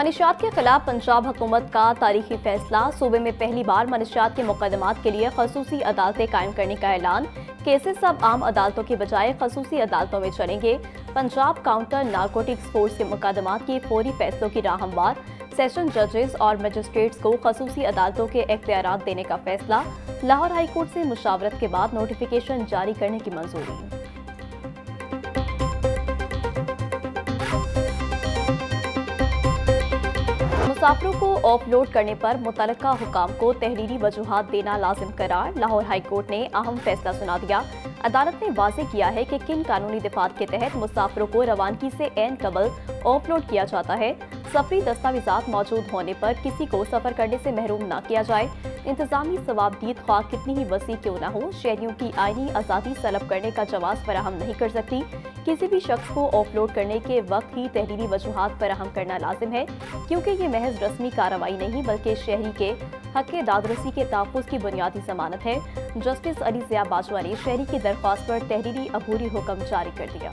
मनशियात के खिलाफ पंजाब हुकूमत का तारीखी फैसला। सूबे में पहली बार मनशियात के मुकदमात के लिए खसूसी अदालतें कायम करने का ऐलान। केसेस अब आम अदालतों की बजाय खसूसी अदालतों में चलेंगे। पंजाब काउंटर नारकोटिक्स फोर्स के मुकदमात की फौरी फैसलों की राह हमवार। सेशन जजेस और मजिस्ट्रेट्स को खसूसी अदालतों के इख्तियारात देने का फैसला। लाहौर हाई कोर्ट से मुशावरत के बाद नोटिफिकेशन जारी करने की मंजूरी। मुसाफिरों को ऑफलोड करने पर मुतलका हुकाम को तहरीरी वजूहात देना लाजिम करार। लाहौर हाई कोर्ट ने अहम फैसला सुना दिया। अदालत ने वाजे किया है कि किन कानूनी दफात के तहत मुसाफिरों को रवानगी से ऐन कबल ऑफलोड किया जाता है। सफरी दस्तावेजात मौजूद होने पर किसी को सफर करने से महरूम न किया जाए। इंतजामी सवाबदीद ख्वाह कितनी ही वसी क्यों न हो, शहरियों की आईनी आज़ादी तलब करने का जवाब फराहम नहीं कर सकती। किसी भी शख्स को ऑफलोड करने के वक्त ही तहरीरी वजूहात फराहम करना लाजिम है, क्योंकि ये महज रस्मी कार्रवाई नहीं बल्कि शहरी के हक़ दादरसी के तहफ़्फ़ुज़ की बुनियादी ज़मानत है। जस्टिस अली ज़िया बाजवा ने शहरी की दरख्वास्त पर तहरीरी अबूरी हुक्म जारी कर दिया।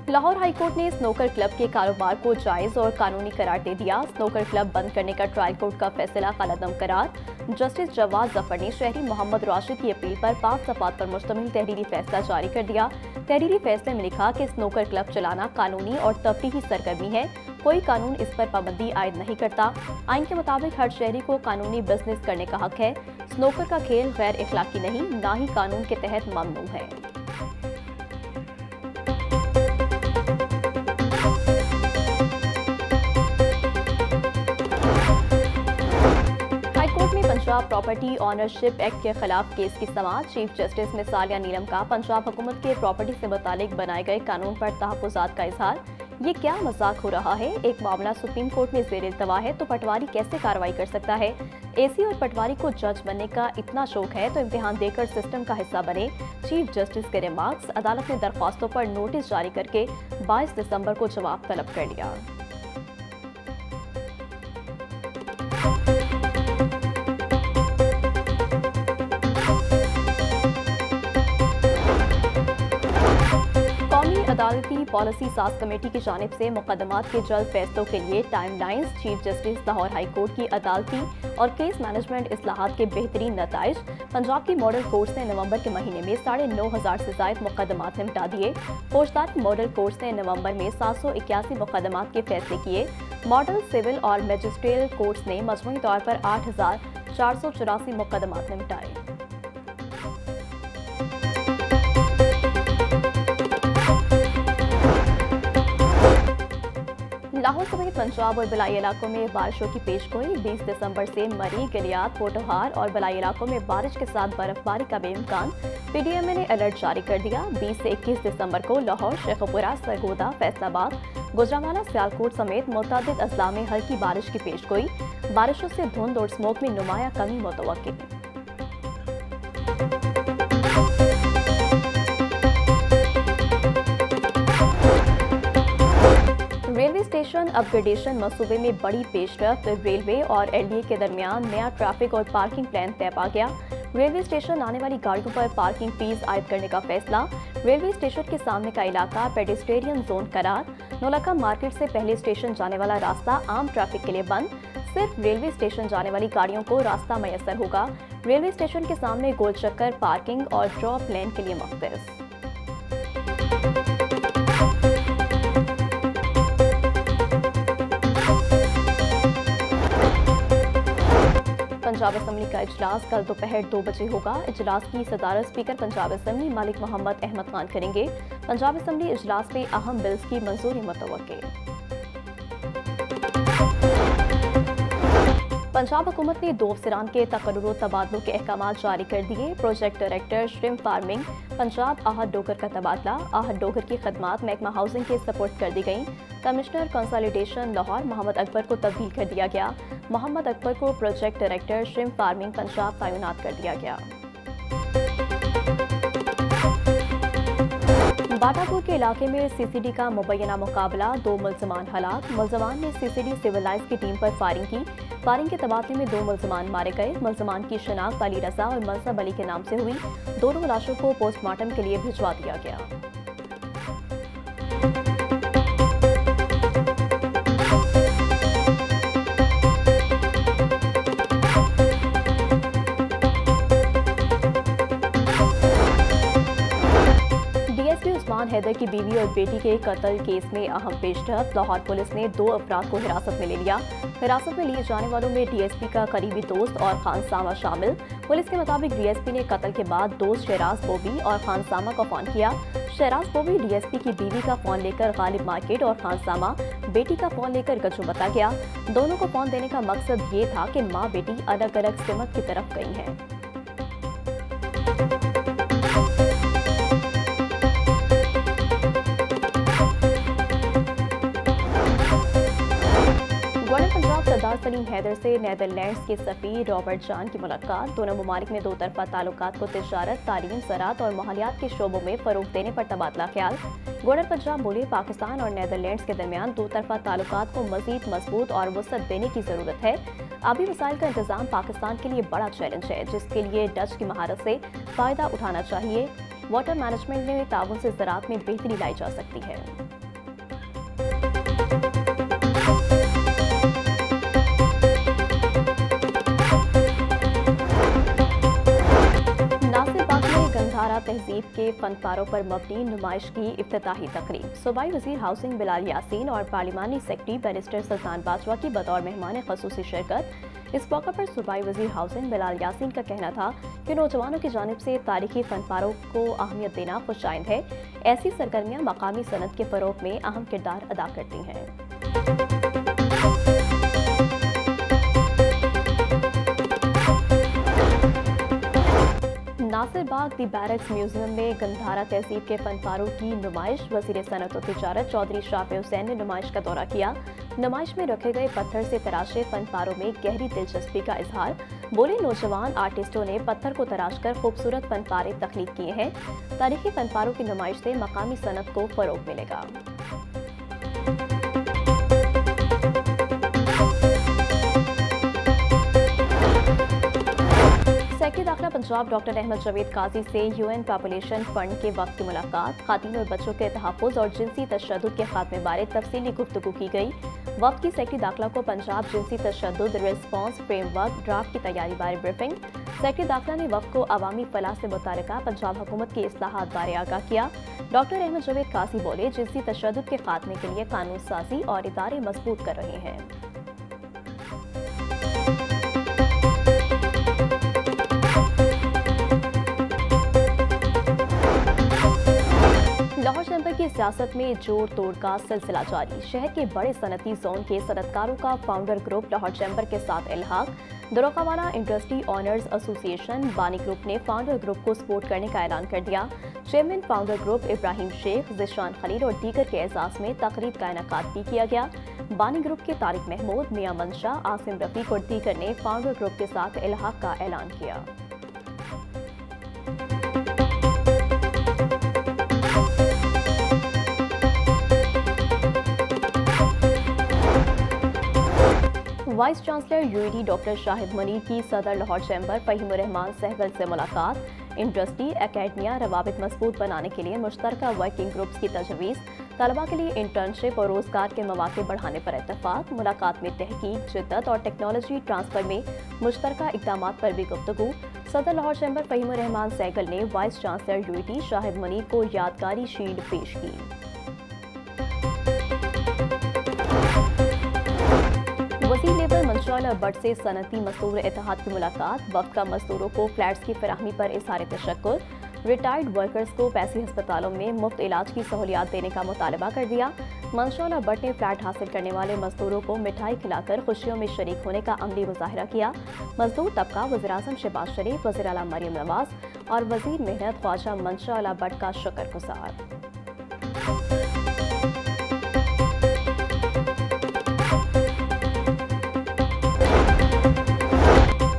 लाहौर हाईकोर्ट ने स्नोकर क्लब के कारोबार को जायज़ और कानूनी करार दे दिया। स्नोकर क्लब बंद करने का ट्रायल कोर्ट का फैसला कलअदम करार। जस्टिस जवाद जफर ने शहरी मोहम्मद राशिद की अपील पर 5 सफ़ात पर मुश्तमिल तहरीरी फैसला जारी कर दिया। तहरीरी फैसले में लिखा कि स्नोकर क्लब चलाना कानूनी और तफरीही सरगर्मी है। कोई कानून इस पर पाबंदी आयद नहीं करता। आइन के मुताबिक हर शहरी को कानूनी बिजनेस करने का हक है। स्नोकर का खेल गैर इखलाकी नहीं, ना ही कानून के तहत ममनू है। पंजाब प्रॉपर्टी ऑनरशिप एक्ट के खिलाफ केस की समाअत। चीफ जस्टिस मिसालिया नीलम का पंजाब हुकूमत के प्रॉपर्टी से मुतालिक बनाए गए कानून पर तहफ़्फ़ुज़ात का इजहार। ये क्या मजाक हो रहा है? एक मामला सुप्रीम कोर्ट में ज़ेर इल्तवा है तो पटवारी कैसे कार्रवाई कर सकता है? एसी और पटवारी को जज बनने का इतना शौक है तो इम्तिहान देकर सिस्टम का हिस्सा बने। चीफ जस्टिस के रिमार्क्स। अदालत ने दरख्वास्तों पर नोटिस जारी करके 22 दिसंबर को जवाब तलब कर लिया। अदालती पॉलिसी साज कमेटी की जानिब से मुकदमात के जल्द फैसलों के लिए timelines. Chief justice Lahore high court की अदालती और केस मैनेजमेंट इस्लाहात के बेहतरीन नताइज। पंजाब की मॉडल कोर्ट ने नवंबर के महीने में 9,500 से ज़ायद मुकदमात निपटा दिए। फौजदारी मॉडल कोर्ट ने नवंबर में 781 मुकदमात के फैसले किए। मॉडल सिविल और मजिस्ट्रियल कोर्ट्स ने मजमूई तौर पर 8,484 मुकदमात निपटाए। लाहौर समेत पंजाब और बलाई इलाकों में बारिशों की पेशगोई। 20 दिसंबर से मरी, गलियात, पोटोहार और बलाई इलाकों में बारिश के साथ बर्फबारी का बेइम्कान। पीडीएमए ने अलर्ट जारी कर दिया। 20 से 21 दिसंबर को लाहौर, शेखपुरा, सरगोदा, फैसलाबाद, गुजरांवाला, सियालकोट समेत मुतअद्दिद अजला में हल्की बारिश की पेशगोई। बारिशों से धुंध और स्मोक में नुमाया कमी मुतवक्किल। रेलवे स्टेशन अपग्रेडेशन मसूबे में बड़ी पेशरफ्त। रेलवे और एलडीए के दरमियान नया ट्रैफिक और पार्किंग प्लान तय पा गया। रेलवे स्टेशन आने वाली गाड़ियों पर पार्किंग फीस आयद करने का फैसला। रेलवे स्टेशन के सामने का इलाका पेडेस्ट्रियन जोन करार। नौलखा मार्केट से पहले स्टेशन जाने वाला रास्ता आम ट्रैफिक के लिए बंद। सिर्फ रेलवे स्टेशन जाने वाली गाड़ियों को रास्ता मैसर होगा। रेलवे स्टेशन के सामने गोल चक्कर पार्किंग और ड्रॉप लेन के लिए मुख्तस। पंजाब असम्बली का इजलास कल दोपहर 2 बजे होगा। इजलास की सदारत स्पीकर पंजाब असम्बली मालिक मोहम्मद अहमद खान करेंगे। पंजाब असम्बली इजलास में अहम बिल्स की मंजूरी मुतवक्किल। पंजाब हुकूमत ने 2 अफसरान के तकर्रुर तबादलों के अहकाम जारी कर दिए। Project director shrimp farming Punjab Ahad Dogar का तबादला। आहद डोगर की खदमात महकमा हाउसिंग के सपोर्ट कर दी गई। कमिश्नर कंसोलिडेशन लाहौर मोहम्मद अकबर को तब्दील कर दिया गया। मोहम्मद अकबर को project director shrimp farming Punjab तैनात कर दिया गया। बाटापुर के इलाके में सीसीडी का मुबैना मुकाबला। 2 मुल्ज़मान हलाक। मुल्ज़मान ने सीसीडी सिविल लाइंस की टीम पर फायरिंग की। फायरिंग के तबादले में 2 मुल्जमान मारे गए। मुल्जमान की शनाख्त अली रजा और मनसब अली के नाम से हुई। दोनों लाशों को पोस्टमार्टम के लिए भिजवा दिया गया। उस्मान हैदर की बीवी और बेटी के कत्ल केस में अहम पेशरफ। लाहौर पुलिस ने 2 अफराद को हिरासत में ले लिया। हिरासत में लिए जाने वालों में डीएसपी का करीबी दोस्त और खानसामा शामिल। पुलिस के मुताबिक डीएसपी ने कत्ल के बाद दोस्त शहराज बोबी और खानसामा को फोन किया। शहराज बोबी डीएसपी की बीवी का फोन लेकर गालिब मार्केट और खानसामा बेटी का फोन लेकर गजू बता गया। दोनों को फोन देने का मकसद ये था कि माँ बेटी अलग अलग सिमत की तरफ गई हैं। सरदार सलीम हैदर से नेदरलैंड्स के सफीर रॉबर्ट जान की मुलाकात। दोनों ममालिक में 2 तरफा ताल्लुकात को तिजारत, तालीम, ज़राअत और माहौलियात के शोबों में फरोग देने पर तबादला ख्याल। गवर्नर पंजाब बोले, पाकिस्तान और नेदरलैंड्स के दरमियान 2 तरफा ताल्लुकात को मजीद मजबूत और वसअत देने की जरूरत है। आबी वसाइल का इंतजाम पाकिस्तान के लिए बड़ा चैलेंज है, जिसके लिए डच की महारत से फायदा उठाना चाहिए। वाटर मैनेजमेंट में ताउन से ज़राअत में बेहतरी लाई जा सकती है। तहजीब के फनकारों पर मबनी नुमाइश की इफ्तिताही तकरीब। सूबाई वजीर हाउसिंग बिलाल यासीन और पार्लिमानी सेक्रेटरी बैरिस्टर सुल्तान बाजवा की बतौर मेहमान खसूसी शिरकत। इस मौका पर सूबाई वजीर हाउसिंग बिलाल यासीन का कहना था कि नौजवानों की जानिब से तारीखी फनकारों को अहमियत देना खुशाइंद है। ऐसी सरगर्मियाँ मकामी सनत के फरोग में अहम किरदार अदा करती हैं। नासिर बाग दी बैरक्स म्यूजियम में गंधारा तहजीब के फनकारों की नुमाइश। वजीर सनत और तिजारत चौधरी शाफी हुसैन ने नुमाइश का दौरा किया। नुमाइश में रखे गए पत्थर से तराशे फनकारों में गहरी दिलचस्पी का इजहार। बोले, नौजवान आर्टिस्टों ने पत्थर को तराश कर खूबसूरत फनपारे तख्लीक किए हैं। तारीखी फनपारों की नुमाइश से मकामी सनत को फरोग मिलेगा। सेक्रेटरी दाखिला पंजाब डॉक्टर अहमद जावेद काजी से यूएन पॉपुलेशन फंड के वक्त की मुलाकात। खातून और बच्चों के तहफ़्फ़ुज़ और जिनसी तशद्दुद के खात्मे बारे तफसीली गुफ्तगू की गई। वक्त की सेक्रेटरी दाखिला को पंजाब जिनसी तशद्दुद रिस्पॉन्स फ्रेमवर्क ड्राफ्ट की तैयारी बारे ब्रीफिंग। सेक्रेटरी दाखिला ने वक्त को अवामी फलाह से मुताल्लिक़ा पंजाब हुकूमत की इस्लाहात बारे आगाह किया। डॉक्टर अहमद जावेद काजी बोले, जिनसी तशद्दुद के खात्मे के लिए कानून साजी और इदारे मजबूत कर रहे हैं। लाहौर चैम्बर की सियासत में जोड़ तोड़ का सिलसिला जारी। शहर के बड़े सनती जोन के सनतकारों का फाउंडर ग्रुप लाहौर चैम्बर के साथ इल्हाक। दरोकावाला इंडस्ट्री ऑनर्स एसोसिएशन बानी ग्रुप ने फाउंडर ग्रुप को सपोर्ट करने का ऐलान कर दिया। Chairman founder group Ibrahim Sheikh, Zeeshan Khalil और दीगर के एजाज में तकरीब का इनेकाद भी किया गया। बानी ग्रुप के तारिक महमूद, मियां मंशा, आसिम रफीक और दीगर ने फाउंडर ग्रुप के साथ इल्हाक का ऐलान किया। Vice chancellor UAE doctor Shahid Munir की सदर लाहौर चैम्बर फहीमुर रहमान सहगल से मुलाकात। इंडस्ट्री, एकेडमिया रवाबित मजबूत बनाने के लिए मुश्तरका वर्किंग ग्रुप्स की तजवीज़। तलबा के लिए इंटर्नशिप और रोजगार के मौके बढ़ाने पर इत्तफाक। मुलाकात में तहकीक, जिद्दत और टेक्नोलॉजी ट्रांसफर में मुश्तरका इक़दाम पर भी गुफ्तगू। सदर लाहौर चैम्बर फहीमुर रहमान सहगल ने vice chancellor UAE Shahid Munir को यादगारी शील्ड पेश की। वज़ीर लेबर मंशा बट से सनती मजदूर इत्तेहाद की मुलाकात। वक्त का मजदूरों को फ्लैट्स की फराहमी पर इज़हार तशक्कुर। रिटायर्ड वर्कर्स को पैसी अस्पतालों में मुफ्त इलाज की सहूलियात देने का मुतालबा कर दिया। मंशा बट ने फ्लैट हासिल करने वाले मजदूरों को मिठाई खिलाकर खुशियों में शरीक होने का अमली मुजाहरा किया। मजदूर तबका वज़ीर-ए-आज़म शहबाज शरीफ, वज़ीर आला मरियम नवाज और वज़ीर मेहनत ख्वाजा मंशा बट का शुक्रगुजार।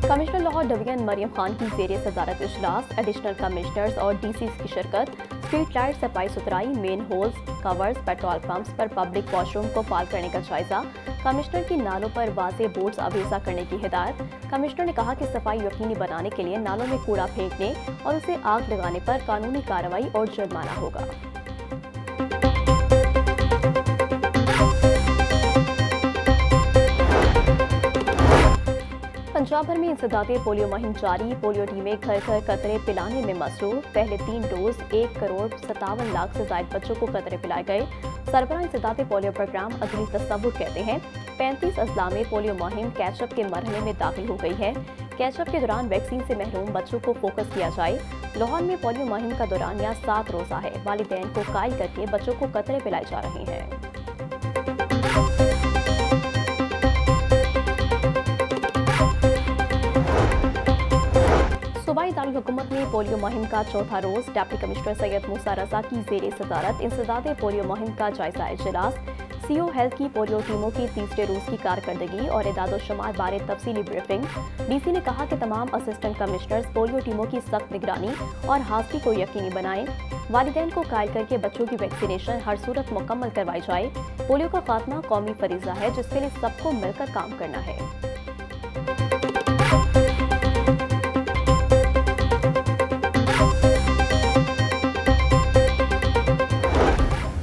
कमिश्नर लाहौर डिवीजन मरियम खान की जेर सदारत इजलास, एडिशनल कमिश्नर्स और डीसी की शिरकत। स्ट्रीट लाइट, सफाई सुथराई, main holes, covers, petrol pumps पर पब्लिक वॉशरूम को फाल करने का जायजा। कमिश्नर की नालों पर वाज़े बोर्ड्स अवेजा करने की हिदायत। कमिश्नर ने कहा कि सफाई यकीनी बनाने के लिए नालों में कूड़ा फेंकने और उसे आग लगाने पर कानूनी कार्रवाई और जुर्माना होगा। पंजाब भर में इंसदादे पोलियो मुहिम जारी। पोलियो टीमें घर घर कतरे पिलाने में मसरूफ। पहले 3 डोज 1,57,00,000 से ज्यादा बच्चों को कतरे पिलाए गए। सरबराह इंसदादे पोलियो प्रोग्राम अगली तस्वुर कहते हैं। 35 अजला में पोलियो मुहिम कैचअप के मरहले में दाखिल हो गई है। कैचअप के दौरान वैक्सीन से महरूम बच्चों को फोकस किया जाए। लाहौर में पोलियो मुहिम का दौरानिया 7 रोजा है। वालिदैन को कायल करके बच्चों को कतरे पिलाए जा रहे हैं। सूबाई दारुल हुकूमत में पोलियो मुहिम का चौथा रोज। डिप्टी कमिश्नर सैयद मूसा रजा की जेर सदारत इंसदादे पोलियो मुहिम का जायजा इजलास। सीओ हेल्थ की पोलियो टीमों की तीसरे रोज की कारकर्दगी और इदाद-ओ-शुमार बारे तफसीली ब्रीफिंग। डीसी ने कहा कि तमाम असिस्टेंट कमिश्नर्स पोलियो टीमों की सख्त निगरानी और हाजिरी को यकीनी बनाएं। वालिदैन को कायल करके बच्चों की वैक्सीनेशन हर सूरत मुकम्मल करवाई जाए। पोलियो का खात्मा कौमी फरीजा है जिसके लिए सबको मिलकर काम करना है।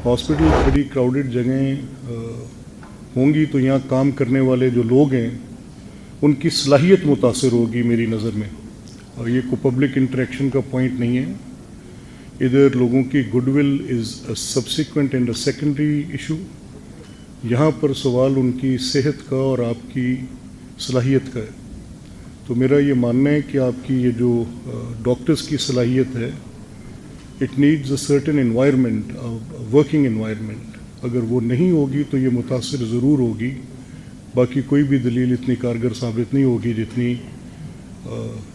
हॉस्पिटल बड़ी क्राउडेड जगह होंगी तो यहाँ काम करने वाले जो लोग हैं उनकी सलाहियत मुतासर होगी मेरी नज़र में। और ये कोई पब्लिक इंटरेक्शन का पॉइंट नहीं है। इधर लोगों की goodwill is a subsequent and a secondary issue. यहाँ पर सवाल उनकी सेहत का और आपकी सलाहियत का है। तो मेरा ये मानना है कि आपकी ये जो डॉक्टर्स की सलाहियत है, it needs a certain environment, working environment. अगर वो नहीं होगी तो ये मुतासिर ज़रूर होगी। बाकी कोई भी दलील इतनी कारगर साबित नहीं होगी जितनी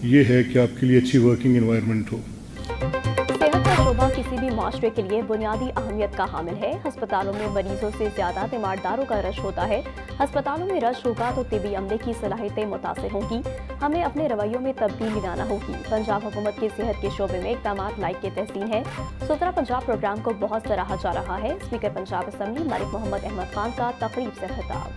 ये है कि आपके लिए अच्छी वर्किंग एनवायरनमेंट हो। सेहत का शोबा किसी भी माशरे के लिए बुनियादी अहमियत का हामिल है। अस्पतालों में मरीजों से ज्यादा तीमारदारों का रश होता है। अस्पतालों में रश होगा तो तिबी अमले की सलाहियतें मुतासिर होंगी। हमें अपने रवैयों में तब्दीली लाना होगी। पंजाब हुकूमत की सेहत के शोबे में इक़दामात लाइक के तहसीन है। सुथरा पंजाब प्रोग्राम को बहुत सराहा जा रहा है। स्पीकर पंजाब असम्बली मलिक मोहम्मद अहमद खान का तकरीब से खिताब।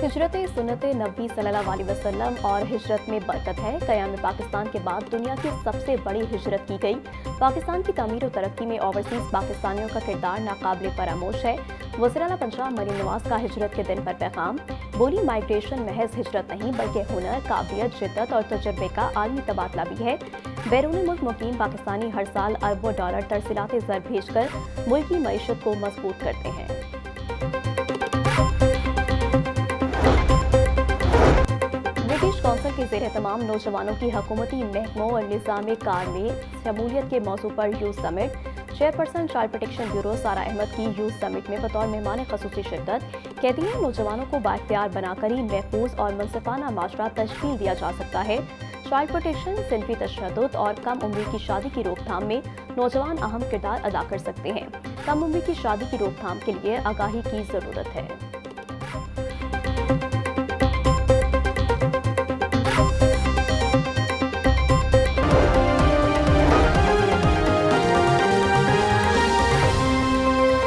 हिजरत सुन्नत नबी सल्लल्लाहु अलैहि वसल्लम और हिजरत में बरकत है। क़याम पाकिस्तान के बाद दुनिया की सबसे बड़ी हिजरत की गई। पाकिस्तान की तमीर और तरक्की में ओवरसीज पाकिस्तानियों का किरदार नाकाबिले फरामोश है। वज़ीर-ए-आला पंजाब मरीम नवाज का हिजरत के दिन पर पैगाम। बोली माइग्रेशन महज हिजरत नहीं बल्कि हुनर, काबिलियत, जिद्दत और तजुर्बे का आलमी तबादला भी है। बैरून मुल्क मुकीम पाकिस्तानी हर साल अरबों डॉलर तरसीलात ज़र भेजकर मुल्क की मईशत को मजबूत करते हैं। कौंसिल के ज़ेर तमाम नौजवानों की हुकूमती महकमों और निज़ाम कार में शमूलियत के मौजू पर youth summit. Chairperson child protection bureau सारा अहमद की यूथ समिट में बतौर मेहमान ख़ुसूसी शिरकत। कहती है नौजवानों को बाइख्तियार बनाकर ही महफूज और मुनसिफाना माशरा तश्कील दिया जा सकता है। चाइल्ड प्रोटेक्शन, सिनफी तशद्दुद और कम उम्री की शादी की रोकथाम में नौजवान अहम किरदार अदा कर सकते हैं। कम उम्री की शादी की रोकथाम के लिए आगाही की ज़रूरत है।